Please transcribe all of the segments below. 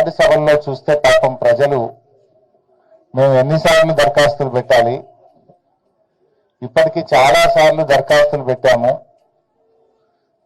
Ward సభల్లో చూస్తే పాపం ప్రజలు మేము ఎన్నిసార్లు దరఖాస్తులు పెట్టాలి, ఇప్పటికీ చాలా సార్లు దరఖాస్తులు పెట్టాము.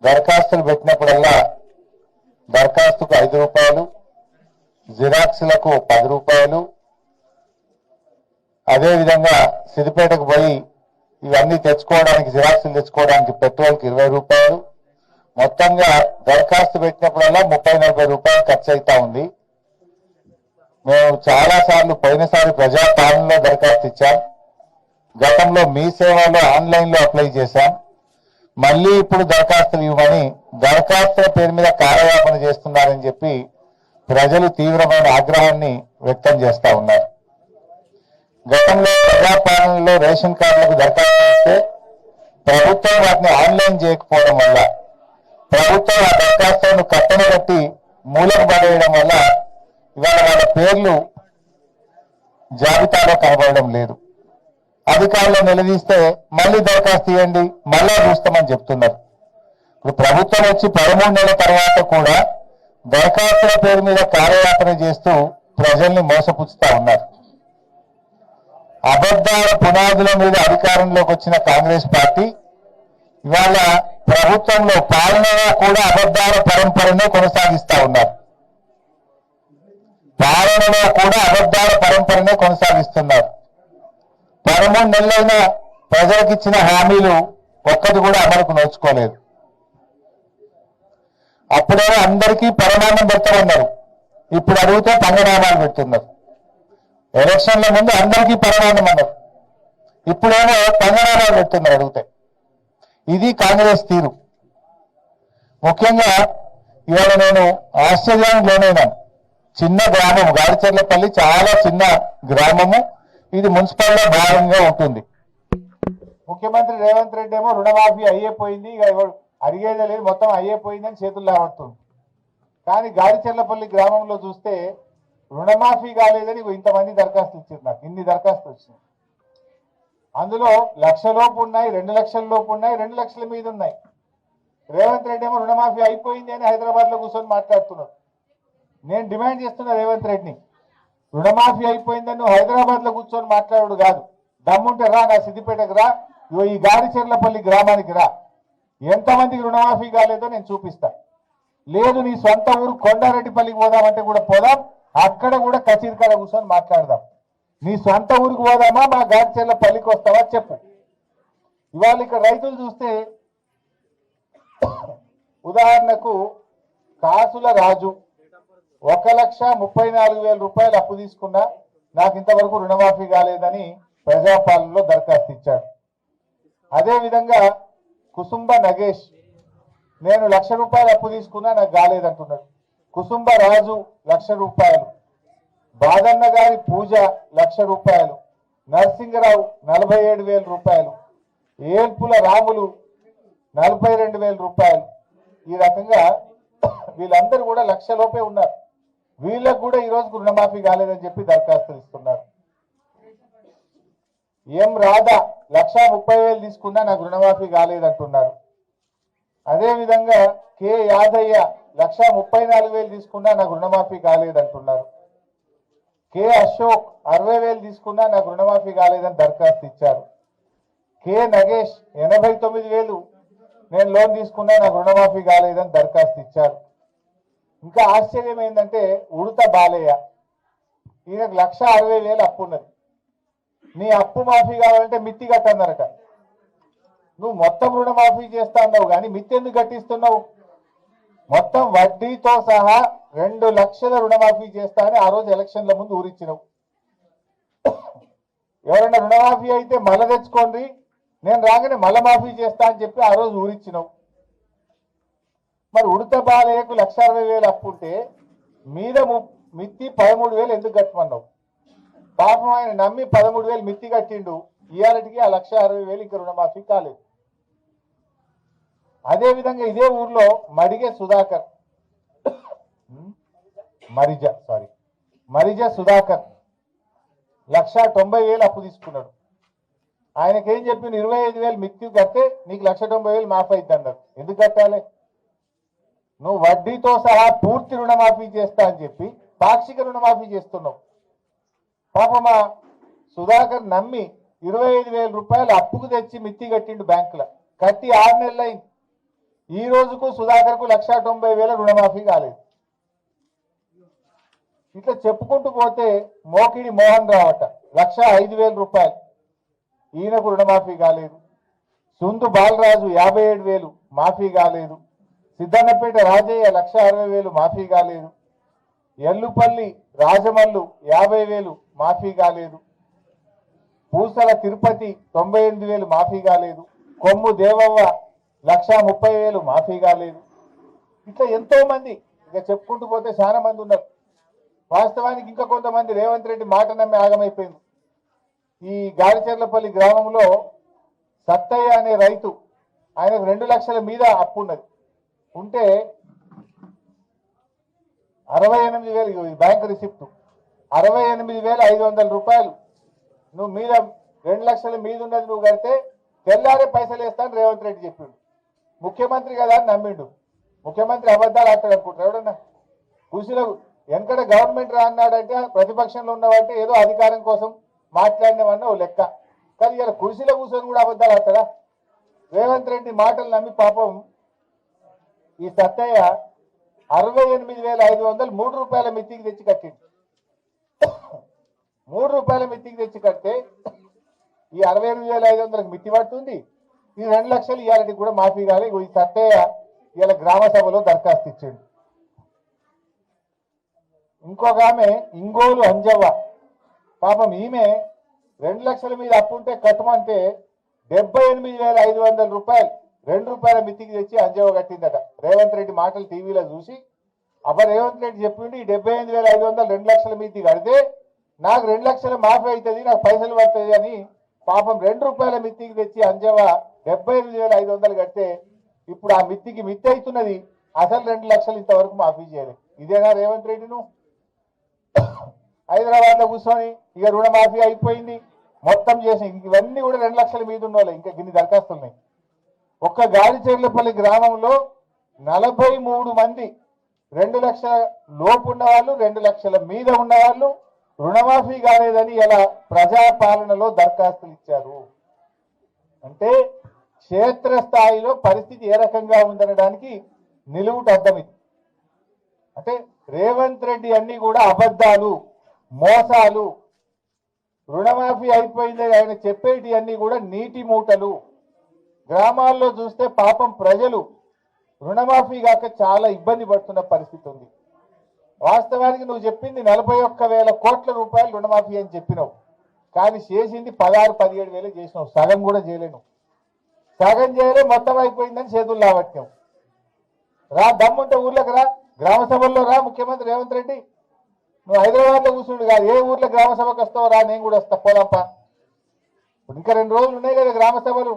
దరఖాస్తులు పెట్టినప్పుడల్లా దరఖాస్తుకు 5 రూపాయలు, జిరాక్స్లకు 10 రూపాయలు, అదేవిధంగా సిద్దిపేటకు పోయి ఇవన్నీ తెచ్చుకోవడానికి, జిరాక్సులు తెచ్చుకోవడానికి పెట్రోల్కి 20 రూపాయలు, మొత్తంగా దరఖాస్తు పెట్టినప్పుడల్లా 30-40 రూపాయలు ఖర్చు అవుతా ఉంది. మేము చాలా సార్లు పోయినసారి ప్రజాపాలనలో దరఖాస్తు ఇచ్చాం, గతంలో మీ సేవలో ఆన్లైన్లో అప్లై చేశాం, మళ్ళీ ఇప్పుడు దరఖాస్తులు ఇవ్వమని దరఖాస్తుల పేరు మీద కార్యయాపన చేస్తున్నారని చెప్పి ప్రజలు తీవ్రమైన ఆగ్రహాన్ని వ్యక్తం చేస్తా ఉన్నారు. గతంలో ప్రజాపాలనలో రేషన్ కార్డులకు దరఖాస్తు ఇస్తే ప్రభుత్వం వాటిని ఆన్లైన్ చేయకపోవడం వల్ల, ప్రభుత్వం ఆ దరఖాస్తులను కట్టన కట్టి మూలకు పడేయడం వల్ల ఇవాళ వాళ్ళ పేర్లు జాబితాలో కనబడడం లేదు. అధికారులు నిలదీస్తే మళ్ళీ దరఖాస్తు ఇవ్వండి, మళ్ళా చూస్తామని చెప్తున్నారు. ఇప్పుడు ప్రభుత్వం వచ్చి 13 నెలల తర్వాత కూడా దరఖాస్తుల పేరు మీద కార్యయాపన చేస్తూ ప్రజల్ని మోసపుచ్చుతా ఉన్నారు. అబద్ధాల పునాదుల మీద అధికారంలోకి వచ్చిన కాంగ్రెస్ పార్టీ ఇవాళ ప్రభుత్వంలో పాలనలో కూడా అబద్ధాల పరంపరనే కొనసాగిస్తా ఉన్నారు. పాలనలో కూడా అబద్ధాల పరంపరనే కొనసాగిస్తున్నారు. 13 నెలలైన ప్రజలకు ఇచ్చిన హామీలు ఒక్కటి కూడా అమలుకు నోచుకోలేదు. అప్పుడేమో అందరికీ పరమాన్నం పెడతామన్నారు, ఇప్పుడు అడిగితే పంగనామాలు పెడుతున్నారు. ఎలక్షన్ల ముందు అందరికీ పరమాన్నం అన్నారు, ఇప్పుడేమో పంగనామాలు పెడుతున్నారు అడిగితే. ఇది కాంగ్రెస్ తీరు. ముఖ్యంగా ఇవాళ నేను ఆశ్చర్యానికి లోనైనాను. చిన్న గ్రామం గాడిచెర్లపల్లి, చాలా చిన్న గ్రామము, ఇది మున్సిపల్లో భాగంగా ఉంటుంది. ముఖ్యమంత్రి రేవంత్ రెడ్డి ఏమో రుణమాఫీ అయ్యేపోయింది, ఇక అడిగేదే లేదు, మొత్తం అయ్యేపోయిందని చేతులు లావడుతుంది. కానీ గాడిచెర్లపల్లి గ్రామంలో చూస్తే రుణమాఫీ కాలేదని ఇంతమంది దరఖాస్తులు ఇచ్చారు. నాకు ఇన్ని దరఖాస్తులు వచ్చినాయి. అందులో 1,00,000 లోపు ఉన్నాయి, 2 లక్షల లోపు ఉన్నాయి, 2 లక్షల మీద ఉన్నాయి. రేవంత్ రెడ్డి ఏమో రుణమాఫీ అయిపోయింది అని హైదరాబాద్ లో కూర్చొని మాట్లాడుతున్నాడు. నేను డిమాండ్ చేస్తున్నా రేవంత్ రెడ్డిని, రుణమాఫీ అయిపోయిందని నువ్వు హైదరాబాద్ లో కూర్చొని మాట్లాడు కాదు, దమ్ముంటే రా నా సిద్దిపేటకు రా, ఈ గాడిచెర్లపల్లి గ్రామానికి రా, ఎంతమందికి రుణమాఫీ కాలేదో నేను చూపిస్తా. లేదు నీ సొంత ఊరు కొండారెడ్డిపల్లికి పోదామంటే కూడా పోదాం, అక్కడ కూడా కచీరికాడ కూర్చొని మాట్లాడదాం. నీ సొంత ఊరికి పోదామా, మా గాడిచెర్లపల్లికి వస్తావా చెప్పు. ఇవాళ ఇక్కడ రైతులు చూస్తే ఉదాహరణకు కాసుల రాజు 1,34,000 రూపాయలు అప్పు తీసుకున్నా నాకు ఇంతవరకు రుణమాఫీ కాలేదని ప్రజాపాలనలో దరఖాస్తు ఇచ్చాడు. అదేవిధంగా కుసుంబ నగేష్ నేను 1,00,000 రూపాయలు అప్పు తీసుకున్నా నాకు కాలేదంటున్నాడు. కుసుంబ రాజు 1,00,000 రూపాయలు, బాదన్న గారి పూజ 1,00,000 రూపాయలు, నరసింగరావు 47,000 రూపాయలు, ఏల్పుల రాములు 42,000 రూపాయలు. ఈ రకంగా వీళ్ళందరూ కూడా 1,00,000 లోపే ఉన్నారు. వీళ్ళకు కూడా ఈ రోజుకు రుణమాఫీ కాలేదని చెప్పి దరఖాస్తులు ఇస్తున్నారు. ఎం రాధా 1,30,000 తీసుకున్నా నాకు రుణమాఫీ కాలేదంటున్నారు. అదేవిధంగా కె యాదయ్య 1,34,000 తీసుకున్నా నాకు రుణమాఫీ కాలేదంటున్నారు. కె అశోక్ 60,000 తీసుకున్నా నాకు రుణమాఫీ కాలేదని దరఖాస్తు ఇచ్చారు. కె నగేష్ 89,000 నేను లోన్ తీసుకున్నా నాకు రుణమాఫీ కాలేదని దరఖాస్తు ఇచ్చారు. ఇంకా ఆశ్చర్యం ఏంటంటే ఉడత బాలయ్య, ఈయనకు 1,60,000 అప్పు ఉన్నది. నీ అప్పు మాఫీ కావాలంటే మిత్తి కట్టన్నారట. నువ్వు మొత్తం రుణమాఫీ చేస్తా అన్నావు కానీ మిత్తి ఎందుకు కట్టిస్తున్నావు? మొత్తం వడ్డీతో సహా 2 లక్షల రుణమాఫీ చేస్తా అని ఆ రోజు ఎలక్షన్ల ముందు ఊరిచ్చినావు. ఎవరైనా రుణమాఫీ అయితే మళ్ళా తెచ్చుకోండి, నేను రాగానే మళ్ళా మాఫీ చేస్తా అని చెప్పి ఆ రోజు ఊరిచ్చినావు. మరి ఉడత బాలయ్యకు 1,60,000 అప్పు ఉంటే మీద మిత్తి 13,000 ఎందుకు కట్టమన్నావు? పాపం ఆయన నమ్మి 13,000 మిత్తి కట్టిండు, ఇవాళకి ఆ 1,60,000 ఇంకా రుణమాఫీ కాలేదు. అదేవిధంగా ఇదే ఊర్లో మరిజ సుధాకర్ 1,90,000 అప్పు తీసుకున్నాడు. ఆయనకేం చెప్పింది 25,000 మిత్తి కడితే నీకు 1,90,000 మాఫీ అవుతుంది అన్నారు. ఎందుకు కట్టాలి? నువ్వు వడ్డీతో సహా పూర్తి రుణమాఫీ చేస్తా అని చెప్పి పాక్షిక రుణమాఫీ చేస్తున్నావు. పాపమా సుధాకర్ నమ్మి 25,000 రూపాయలు అప్పుకు తెచ్చి మిత్తి కట్టిండు బ్యాంకులో. కట్టి 6 నెలలు అయింది. ఈ రోజుకు సుధాకర్కు 1,90,000 రుణమాఫీ కాలేదు. ఇట్లా చెప్పుకుంటూ పోతే మోకిడి మోహన్ రావట 1,05,000 రూపాయలు, ఈయనకు రుణమాఫీ కాలేదు. సుందు బాలరాజు 57,000 మాఫీ కాలేదు. సిద్ధన్నపేట రాజయ్య 1,60,000 మాఫీ కాలేదు. ఎల్లుపల్లి రాజమల్లు 50,000 మాఫీ కాలేదు. పూసల తిరుపతి 98,000 మాఫీ కాలేదు. కొమ్ము దేవవ్వ 1,30,000 మాఫీ కాలేదు. ఇట్లా ఎంతో మంది, ఇక చెప్పుకుంటూ పోతే చాలా మంది ఉన్నారు. వాస్తవానికి ఇంకా కొంతమంది రేవంత్ రెడ్డి మాట నమ్మి ఆగమైపోయింది. ఈ గారిచెర్లపల్లి గ్రామంలో సత్తయ్య అనే రైతు, ఆయనకు 2 లక్షల మీద అప్పు ఉన్నది. ఉంటే 68,000 బ్యాంక్ రిసిప్ట్ 68,500 రూపాయలు నువ్వు మీద 2 లక్షల మీద ఉన్నది నువ్వు కడితే తెల్లారే పైసలు వేస్తాను రేవంత్ రెడ్డి చెప్పిండు. ముఖ్యమంత్రి కదా అని నమ్మిండు. ముఖ్యమంత్రి అబద్ధాలు ఆడతాడు అనుకుంటారు ఎవడన్నా. కృషిలో వెనకడ గవర్నమెంట్ రా అన్నాడంటే ప్రతిపక్షంలో ఉన్నవంటే ఏదో అధికారం కోసం మాట్లాడినవన్న ఓ లెక్క. కానీ ఇలా కుర్చీలో కూర్చొని కూడా అబద్ధాలు ఆడతాడా? రేవంత్ రెడ్డి మాటలు నమ్మి పాపం ఈ సత్తయ్య 68,500 3 రూపాయల మిత్తికి తెచ్చి కట్టిండు. 3 రూపాయల మిత్తికి తెచ్చి కడితే ఈ 68,500కి మిత్తి పడుతుంది. ఈ 2 లక్షలు ఇవాళకి కూడా మాఫీ కాలే. ఈ సత్తయ్య ఇవాళ గ్రామ సభలో దరఖాస్తు ఇచ్చాడు. ఇంకొక ఆమె ఇంగోలు అంజవ్వ, పాపం ఈమె 2 లక్షల మీద అప్పుంటే కట్టమంటే 78,500 రూపాయలు 2 రూపాయల మిత్తికి తెచ్చి అంజవ్వ కట్టిందట. రేవంత్ రెడ్డి మాటలు టీవీలో చూసి అబ్బా రేవంత్ రెడ్డి చెప్పిండు ఈ 78,500 2 లక్షల మిత్తి కడితే నాకు 2 లక్షల మాఫీ అవుతుంది, నాకు పైసలు పడుతుంది అని పాపం 2 రూపాయల మిత్తికి తెచ్చి అంజవ్వ 78,500 కడితే ఇప్పుడు ఆ మిత్తికి మిత్తి అవుతున్నది. అసలు 2 లక్షలు ఇంతవరకు మాఫీ చేయలేదు. ఇదేనా రేవంత్ రెడ్డి? నువ్వు హైదరాబాద్ లో కూర్చొని ఇక రుణమాఫీ అయిపోయింది మొత్తం చేసి ఇవన్నీ కూడా 2 లక్షల మీద ఉన్నోళ్ళే. ఇంకా గిన్ని దరఖాస్తులున్నాయి. ఒక్క గాలిచెర్లపల్లి గ్రామంలో 43 మంది 2 లక్షల లోపు ఉన్నవాళ్ళు, 2 లక్షల మీద ఉన్నవాళ్ళు రుణమాఫీ కాలేదని ఇలా ప్రజాపాలనలో దరఖాస్తులు ఇచ్చారు. అంటే క్షేత్రస్థాయిలో పరిస్థితి ఏ రకంగా ఉందనడానికి నిలువుట అర్థం ఇది. అంటే రేవంత్ రెడ్డి అన్ని కూడా అబద్ధాలు, మోసాలు. రుణమాఫీ అయిపోయిందని ఆయన చెప్పేటి అన్ని కూడా నీటి మూటలు. గ్రామాల్లో చూస్తే పాపం ప్రజలు రుణమాఫీ కాక చాలా ఇబ్బంది పడుతున్న పరిస్థితి ఉంది. వాస్తవానికి నువ్వు చెప్పింది 41,000 కోట్ల రూపాయలు రుణమాఫీ అని చెప్పినావు, కానీ చేసింది 16-17 చేసినావు. సగం కూడా చేయలేను. సగం చేయలే, మొత్తం అయిపోయిందని చేతులు లావట్టావు. రా, దమ్ముంటే ఊర్లోకి రా, గ్రామ సభల్లో రా. ముఖ్యమంత్రి రేవంత్ రెడ్డి నువ్వు హైదరాబాద్ లో కూర్చుండు కాదు, ఏ ఊర్లో గ్రామ సభకు వస్తావో రా, నేను కూడా వస్తా, పోదాంపా. ఇంకా 2 రోజులు ఉన్నాయి కదా గ్రామ సభలు.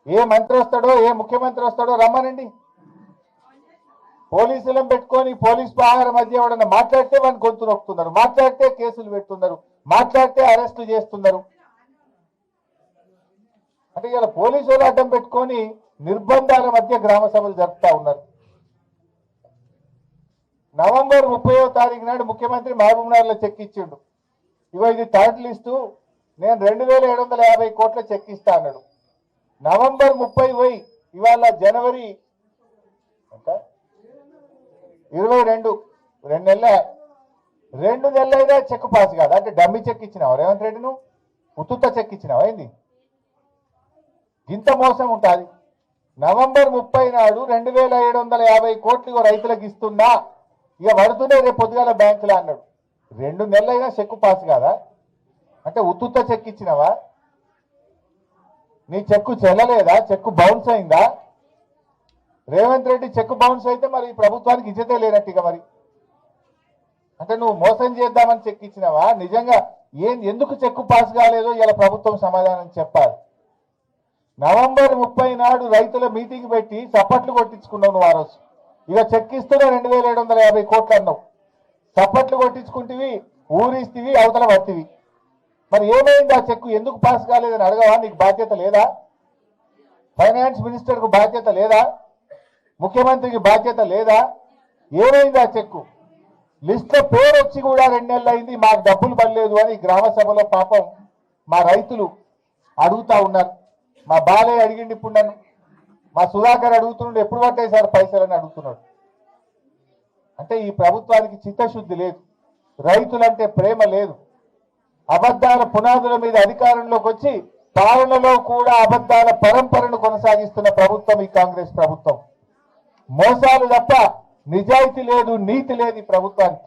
ఏ మంత్రి వస్తాడో, ఏ ముఖ్యమంత్రి వస్తాడో రమ్మనండి. పోలీసులను పెట్టుకొని పోలీస్ పహార మధ్య ఎవడన్నా మాట్లాడితే వాడిని గొంతు నొక్కుతున్నారు, మాట్లాడితే కేసులు పెడుతున్నారు, మాట్లాడితే అరెస్టు చేస్తున్నారు. అంటే ఇలా పోలీసులు అడ్డం పెట్టుకొని నిర్బంధాల మధ్య గ్రామ సభలు జరుపుతా ఉన్నారు. నవంబర్ 30వ తారీఖు నాడు ముఖ్యమంత్రి మహబూబ్నగర్లో చెక్ ఇచ్చిండు. ఇగో ఇది థర్డ్ లిస్టు, నేను 2,750 కోట్ల చెక్ ఇస్తా అన్నాడు. నవంబర్ 30 పోయి ఇవాళ జనవరి 22, 2 నెలలైనా చెక్ పాస్ కాదు. అంటే డమ్మి చెక్ ఇచ్చినావు రేవంత్ రెడ్డి, నువ్వు ఉత్తుత్త చెక్ ఇచ్చినావు. అయింది ఇంత మోసం ఉంటుంది. నవంబర్ 30 నాడు 2,750 కోట్లు రైతులకు ఇస్తున్నా, ఇక పడుతున్నాయి రేపు పొద్దుగాల బ్యాంకులో అన్నాడు. 2 నెలలైనా చెక్ పాస్ కాదా? అంటే ఉత్తుత్త చెక్ ఇచ్చినావా? నీ చెక్కు చెల్లలేదా? చెక్కు బౌన్స్ అయిందా? రేవంత్ రెడ్డి చెక్కు బౌన్స్ అయితే మరి ప్రభుత్వానికి ఇచ్చతే లేనట్టుగా. మరి అంటే నువ్వు మోసం చేద్దామని చెక్ ఇచ్చినావా? నిజంగా ఎందుకు చెక్కు పాస్ కాలేదో ఇలా ప్రభుత్వం సమాధానం చెప్పాలి. నవంబర్ 30 నాడు రైతుల మీటింగ్ పెట్టి చప్పట్లు కొట్టించుకున్నావు నువ్వు. ఆ రోజు ఇక చెక్ ఇస్తున్నా 2,750 కోట్లు అన్నావు. చప్పట్లు కొట్టించుకుంటేవి, ఊరిస్తివి, అవతల పట్టివి. మరి ఏమైంది ఆ చెక్కు? ఎందుకు పాస్ కాలేదని అడగవా? నీకు బాధ్యత లేదా? ఫైనాన్స్ మినిస్టర్కు బాధ్యత లేదా? ముఖ్యమంత్రికి బాధ్యత లేదా? ఏమైంది ఆ చెక్కు? లిస్ట్ లో పేరు వచ్చి కూడా 2 నెలలు అయింది, మాకు డబ్బులు పడలేదు అని గ్రామ సభలో పాపం మా రైతులు అడుగుతా ఉన్నారు. మా బాలయ్య అడిగిండి ఇప్పుడు నన్ను, మా సుధాకర్ అడుగుతున్నాడు ఎప్పుడు పట్టాయి సార్ పైసలని అడుగుతున్నాడు. అంటే ఈ ప్రభుత్వానికి చిత్తశుద్ధి లేదు, రైతులంటే ప్రేమ లేదు. అబద్ధాల పునాదుల మీద అధికారంలోకి వచ్చి పాలనలో కూడా అబద్ధాల పరంపరను కొనసాగిస్తున్న ప్రభుత్వం ఈ కాంగ్రెస్ ప్రభుత్వం. మోసాలు తప్ప నిజాయితీ లేదు, నీతి లేదు ఈ ప్రభుత్వానికి.